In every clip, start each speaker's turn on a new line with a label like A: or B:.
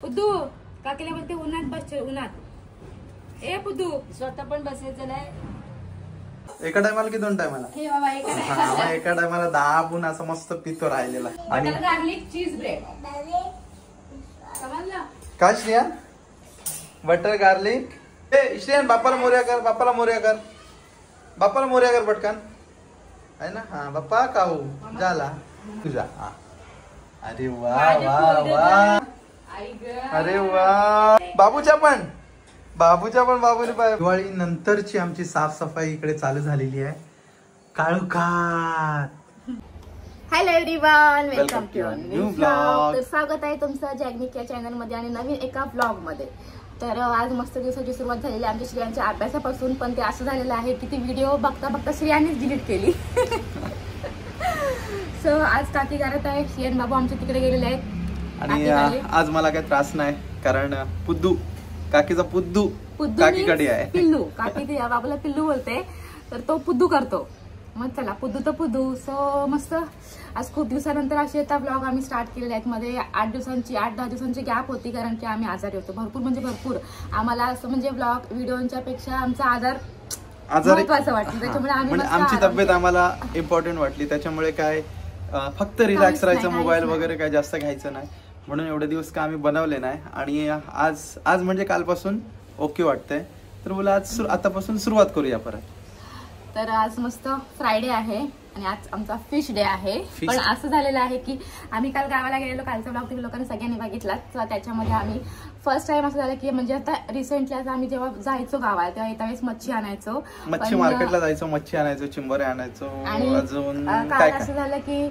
A: पुद्दू काकीला बोलते उन्हात बस, उन्हात ए पुद्दू स्वतः पण बसायचं नाही।
B: एका टायमाला की 2 टायमाला?
A: हे बाबा
B: एका टायमाला 10 बुन असं मस्त पितो राहिलेला। आणि
A: गार्लिक चीज ब्रेड समजलं
B: काय श्रेयान? Butter garlic. ए श्रेयान बाप्पाला मोरया कर, बाप्पाला मोरया कर, बाप्पाला मोरया कर पटकन आहे ना। हा बाप्पा काऊ झाला तुझा। हा अरे वा वा वा, अरे वा। बाबूच्या पण बाबूने दिवाळी नंतरची आमची साफसफाई इकडे चालू झालेली आहे। काळोखात
A: hello everyone, welcome to
B: new blog.
A: तर स्वागत आहे तुमचं जॅग्निक या चॅनल मध्ये आणि नवीन एका ब्लॉग मध्ये। तर आज मस्त दिवसाची सुरुवात झालेली आहे आमच्या श्रेयांच्या अभ्यासापासून, पण ते असं झालेलं आहे की ती व्हिडिओ बघता बघता श्रेयानेच डिलीट केली। सो आज काकी करत आहे, श्रेयन बाबू आमच्या तिकडे गेलेले आहेत
B: आणि आज मला काही त्रास नाही, कारण पुद्दू काकीचा पुद्दू काकीकडे आहे।
A: पिल्लू काकी ते बाबूला पिल्लू बोलते, तर तो पुद्दू करतो। मग चला पुद्दू तर पुद्दू। सो मस्त आज खूप दिवसानंतर असे आता ब्लॉग आम्ही स्टार्ट केलेले आहेत। मध्ये 8-10 दिवसांची गॅप होती, कारण की आम्ही आजारी होतो भरपूर, म्हणजे भरपूर। आम्हाला असं म्हणजे ब्लॉग व्हिडिओच्या पेक्षा आमचा आजार महत्त्वाचं वाटतं, त्याच्यामुळे आम्ही
B: आमची तब्येत आम्हाला इम्पॉर्टंट वाटली। त्याच्यामुळे काय फक्त रिलॅक्स राहायचं, मोबाईल वगैरे काय जास्त घ्यायचं नाही, म्हणून एवढे दिवस का आम्ही बनवले नाही। आणि आज म्हणजे कालपासून ओके वाटतंय, तर बोला आज आतापासून सुरुवात करूया परत।
A: तर आज मस्त फ्रायडे आहे आणि आज आमचा फिश डे आहे। पण असं झालेलं आहे की आम्ही काल गावाला गेलेलो, कालचा ब्लॉग तुम्ही लोकांनी सगळ्यांनी बघितला। तर त्याच्यामध्ये आम्ही फर्स्ट टाइम असं झालं की म्हणजे आता रिसेंटली आज आम्ही जेव्हा जायचो गावाला तेव्हा येता वेळेस मच्छी आणायचो,
B: मच्छी मार्केटला जायचो, मच्छी आणायचो, चिंबोरे आणायचो।
A: आणि
B: अजून
A: काय असं झालं की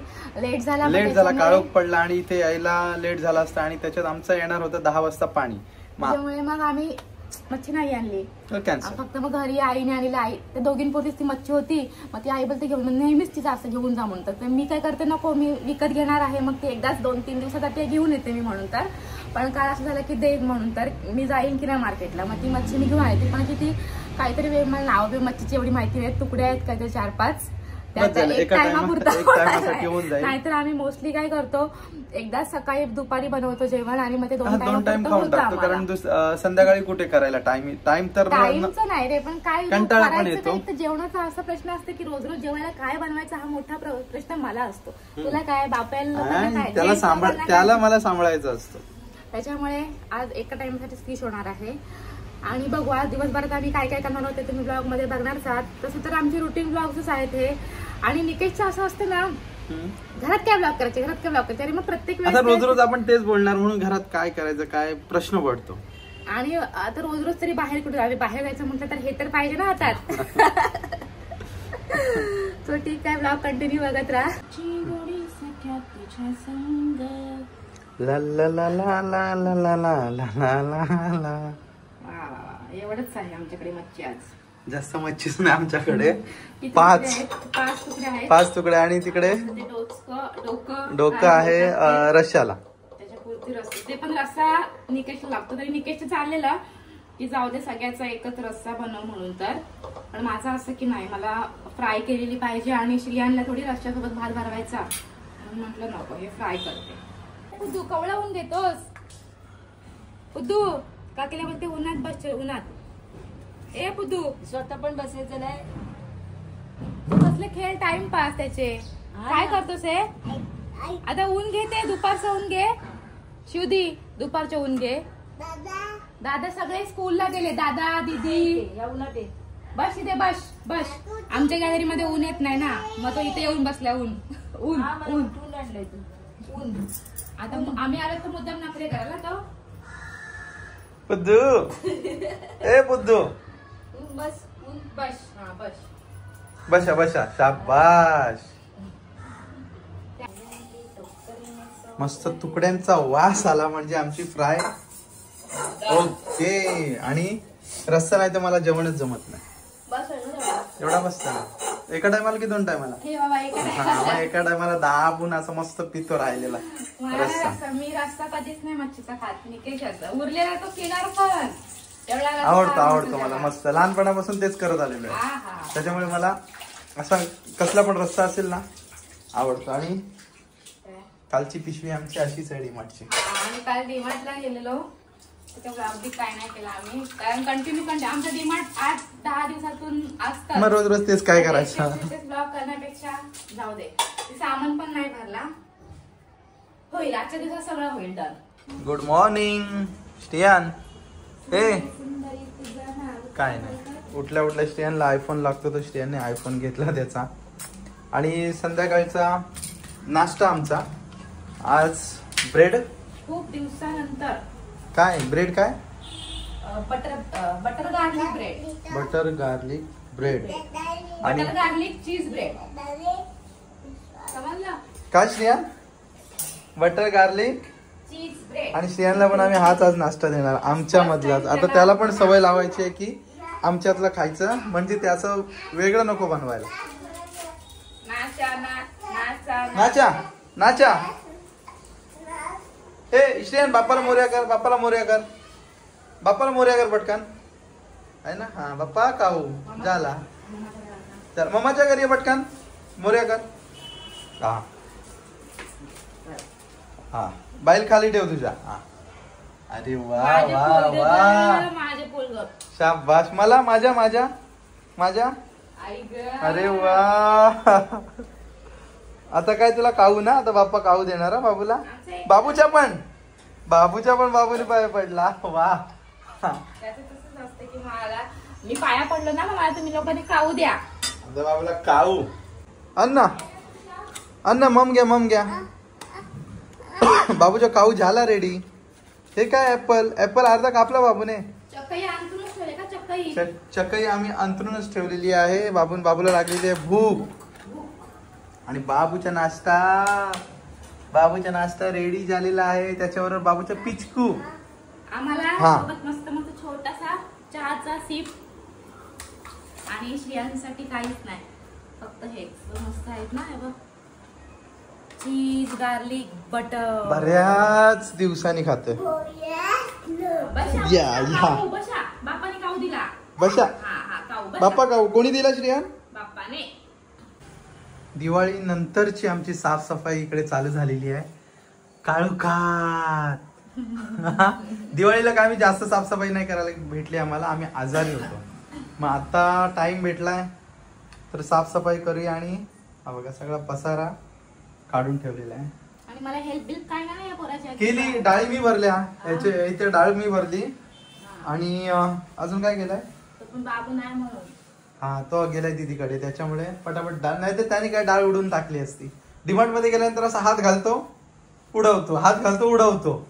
A: लेट झाला,
B: काळोख पडला आणि इथे यायला लेट झाला असता, आणि त्याच्यात आमचं येणार होतं 10 वाजता पाणी, त्यामुळे
A: मग आम्ही मच्छी नाही आणली, फक्त मग घरी आईने आणलेली। आई त्या दोघींपोटीच ती मच्छी होती, मग ती आई बोलते घेऊन, नेहमीच तिचं असं घेऊन जा म्हणतात। तर मी काय करते, नको मी विकत घेणार आहे, मग ते एकदाच 2-3 दिवसासाठी घेऊन येते मी म्हणून। तर पण काय असं झालं की दे म्हणून, तर मी जाईन की नाही मार्केटला, मग ती मच्छी मी घेऊन आली। पण किती काहीतरी वेळ मला नाव बी मच्छीची एवढी माहिती नाही, तुकडे आहेत काहीतरी 4-5, नाहीतर आम्ही मोस्टली काय करतो, एकदा सकाळी दुपारी बनवतो जेवण आणि मग ते 2 टाइम खाऊन टाकतो,
B: कारण संध्याकाळी कुठे करायला टाइम तर
A: नाही रे। पण काय
B: करायचं,
A: जेवणाचा असा प्रश्न असतो की रोज रोज जेवायला काय बनवायचा हा मोठा प्रश्न मला असतो। तुला काय बापायला
B: त्याला मला सांभाळायचं असतं,
A: त्याच्यामुळे आज एका टाइमसाठी फिश होणार आहे। आणि बघू आज दिवसभरात आम्ही काय काय करणार होते तुम्ही ब्लॉग मध्ये बघणार आहात। तसं तर आमचे रुटीन ब्लॉग्स आहेत हे। आणि निकेशचं असं असतं ना, घरात काय ब्लॉग करायचे, घरात काय ब्लॉग करायचे, आणि मग प्रत्येक
B: वेळेस रोज रोज आपण तेच बोलणार, म्हणून घरात काय करायचं काय प्रश्न पडतो।
A: आणि आता रोज रोज तरी बाहेर कुठे बाहेर जायचं म्हटलं तर हे तर पाहिजे ना हातात। तो ठीक आहे, ब्लॉग कंटिन्यू बघत राहा।
B: ला ला ला ला ला ला ला ला ला ला।
A: एवढंच आहे आमच्याकडे मच्छी आज, जास्त
B: मच्छीच नाही आमच्याकडे। 5 तुकडे आणि तिकडे डोकं आहे रश्शाला,
A: त्याच्यापुरती रस्सा, ते पण रस्सा निकेशला लागतो। तरी निकेशचं चाललेलं की जाऊ दे सगळ्याचा एकच रस्सा बनव म्हणून, तर पण माझं असं की नाही, मला फ्राय केलेली पाहिजे आणि श्रियांना थोडी रश्श्यासोबत भात भरवायचा, म्हणून म्हटलं नको हे फ्राय करते। पुद्दू कवळावून घेतोस, पुद्दू काकीला बोलते उन्हात बस, उन्हात ए पुद्दू स्वतः पण बसायचं नाही, कसले खेळ टाइमपास त्याचे, काय करतोस हे? आता ऊन घे, ते दुपारचं ऊन घे शिवदी, दुपारचं ऊन घे। दादा सगळे स्कूलला गेले, दादा दीदी बस इथे, बस बस। आमच्या गॅलरी मध्ये ऊन येत नाही ना, मग तो इथे येऊन बसला। ऊन ऊन ऊन ऊन, आता आम्ही आलो तर मुद्दाम नखरे करायला तो।
B: पुद्दू ए पुद्दू
A: बस बस, हा बस,
B: बशा बशा, शाबाश। मस्त तुकड्यांचा वास आला म्हणजे आमची फ्राय ओके। आणि रस्सा नाही तर मला जेवणच जमत नाही, एवढा बसता ना। एका टायमाला की 2 टायमाला? एका टायमाला 10 बुन असं मस्त पितो राहिलेला रस्सा।
A: मी रस्सा कधीच नाही मच्छीचा खात, निकेश उरलेला तो केला पण
B: आवडतो मला मस्त, लहानपणापासून तेच करत आलेलो आहे, त्याच्यामुळे मला असा कसला पण रस्सा असेल ना आवडतो। आणि कालची पिशवी आमची अशीच आहे डीमार्टची.
A: आम्ही काल डीमार्टला गेलेलो, त्याच्यामुळे अगदी काय नाही केलं आम्ही, कारण कंटिन्यू आमचं डीमार्ट 8-10 दिवसातून असतं.
B: मग रोज रोज तेच काय करायचं.
A: ब्लॉग करण्यापेक्षा जाऊ दे. सामान पण नाही भरला, होईल आजच्या दिवसात सगळं होईल. डन.
B: Good morning स्टियान. हे काय नाही, उठल्या उठल्या स्टियानला आयफोन लागतो, तो स्टियानने आयफोन घेतला त्याचा. आणि संध्याकाळचा नाश्ता आमचा आज ब्रेड.
A: खूप दिवसानंतर.
B: काय ब्रेड? काय
A: butter garlic bread.
B: Butter garlic bread आणि
A: बटर गार्लिक चीज ब्रेड. समजलं
B: काय श्रियान? बटर गार्लिक
A: चीज ब्रेड.
B: आणि श्रियानला पण आम्ही हाच आज नाश्ता देणार आमच्या मधलाच. आता त्याला पण सवय लावायची आहे की आमच्यातलं खायचं, म्हणजे त्याचं वेगळं नको बनवायला. नाचा नाचा. ए श्रेयन बाप्पाला मोर्या कर, बाप्पाला मोर्या कर, बाप्पाला मोर्या कर पटकन. आहे ना? हा बाप्पा काहू झाला. चल मम्माच्या घरी पटकन मोर्या कर. हा हा बाईल खाली ठेव तुझ्या. हा अरे वा वा वा,
A: माझे पोलग.
B: शाबाश. मला माझ्या माझ्या माझ्या. अरे वा. आता काय तुला काहू ना? आता बाप्पा काहू देणार हा बाबूला. बाबूच्या पण बाबूने पाय पडला. वा.
A: मी पाया पडलो ना, मला तुम्ही लोकांनी काहू द्या.
B: आता बाबूला काहू. अण्णा अण्णा मम घ्या. बाबूचा काहू झाला रेडी. हे काय ऍपल अर्धा कापला बाबूने.
A: चक्कई अंतरूनच ठेवले का? चक्कई
B: चक्कई आम्ही अंतरूनच ठेवलेली आहे. बाबूला लागलेली आहे भूक. आणि बाबूचा नाश्ता रेडी झालेला आहे. त्याच्यावर बाबूचा पिचकू.
A: आम्हाला सोबत मस्त छोटासा चहाचा सिप. आणि श्रियांसाठी काहीच नाही, फक्त हेच मस्त आहेत ना. हे बघ, चीज गार्लिक बटर.
B: बऱ्याच दिवसांनी खातोय.
A: बशा बापाने काहू दिला.
B: बशा बाप्पा काहू कोणी दिला श्रियान?
A: बाप्पाने.
B: दिवाळी नंतरची आमची साफसफाई इकडे चालू झालेली आहे. काळोखात. दिवाळीला काय आम्ही जास्त साफसफाई नाही करायला भेटली आम्हाला, आम्ही आजारी होतो. मग आता टाइम भेटलाय तर साफसफाई करूया. आणि हा बघा सगळा पसारा काढून ठेवलेला आहे.
A: आणि मला हेल्प बिल्प काय नाही पोराच्या
B: केली. डाळी मी भरल्या, इथे डाळ मी भरली. आणि अजून काय केलंय?
A: बाबू नाही म्हणून.
B: हा तो गेलाय दीदीकडे, त्याच्यामुळे पटापट डाळ. नाही तर त्याने काय डाळ उडून टाकली असती. डिमार्ट मध्ये गेल्यानंतर असा हात घालतो उडवतो,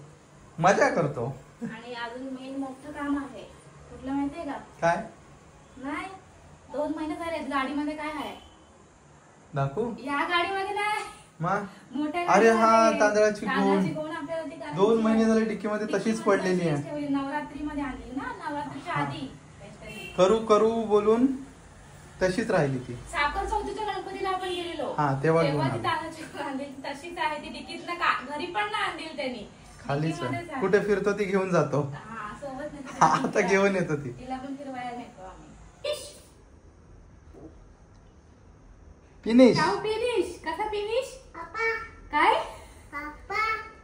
B: मजा करतो.
A: आणि अजून मेन मोठं काम आहे. कुठलं माहितीये का?
B: काय? नाही
A: 2 महिने झाले गाडीमध्ये. काय आहे
B: दाखवू?
A: या गाडीमध्ये नाही
B: मग
A: मोठ्या.
B: अरे हा तांदळाची गोण.
A: गोण आपल्याला
B: 2 महिने झाले डिक्कीमध्ये तशीच पडलेली आहे.
A: नवरात्री मध्ये आणली ना, नवरात्रीच्या आधी.
B: करू बोलून तशीच राहिली ती.
A: साखर चौथीच्या गणपतीला आपण गेलेलो.
B: हा तेव्हा
A: ती तांदळाची गोण आणली, तशीच आहे ती. डिकीतनं घरी पण नाही आणली त्यांनी.
B: खालीच कुठे फिरतो ती घेऊन जातो.
A: सोबत
B: आता घेऊन येतो ती.
A: तिला पण फिरवायला नेतो आम्ही.
B: फिनिश.
A: कसा फिनिश? काय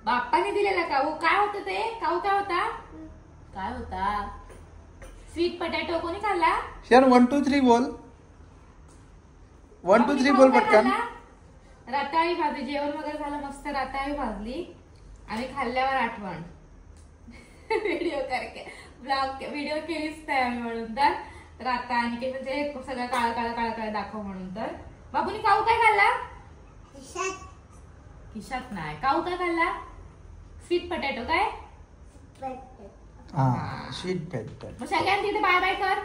A: बाप्पाने दिलेला काहू? काय होतं ते काहू? काय होता? Sweet potato. कोणी खाल्ला?
B: शेअर 1 2 3 बोल. 1 2 3 बोल पटकन.
A: रताळी भाजली. जेवण वगैरे झालं, मस्त रताळी भाजली. आणि खाल्ल्यावर आठवण व्हिडिओ केलीच नाही म्हणून तर आता आणि सगळं काळं दाखव म्हणून. तर बाबूनी काहू काय खाल्ला? खिशात नाही. काहू काय खाल्ला? Sweet potato. काय?
B: Sweet potato.
A: मग सगळ्यांनी तिथे बाय कर.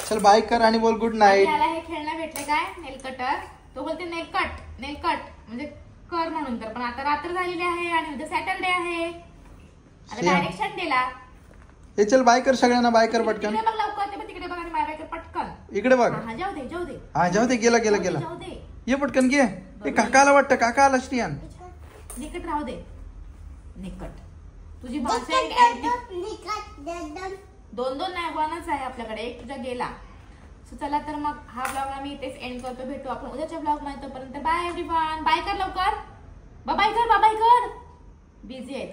B: चल बाय कर आणि बोल गुड नाईट.
A: याला हे खेळणं भेटले काय? नेल कटर. तो बोलते नेल कट म्हणजे कर म्हणून. तर पण आता रात्र झालेली आहे आणि उद्या सॅटरडे आहे. आता डायरेक्शन दिला.
B: हे चल बाय कर सगळ्यांना. बाय कर पटकन.
A: बघ लवकर. ते तिकडे बघ आणि बाय कर पटकन.
B: इकडे बघ.
A: जाऊ दे.
B: हा जाऊ दे. गेला. ये पटकन घे. हे काकाला वाटतं. काका आला श्रियान.
A: निकट राहू दे. निकट तुझी भाषा 2 नाही 1च आहे आपल्याकडे. एक तुझा गेला. चला तर मग हा ब्लॉग आम्ही इथेच एंड करतो. भेटू आपण उद्याच्या ब्लॉग मध्ये. तोपर्यंत बाय एव्हरीवन. बाय कर लवकर. बाबाई कर बिझी आहे.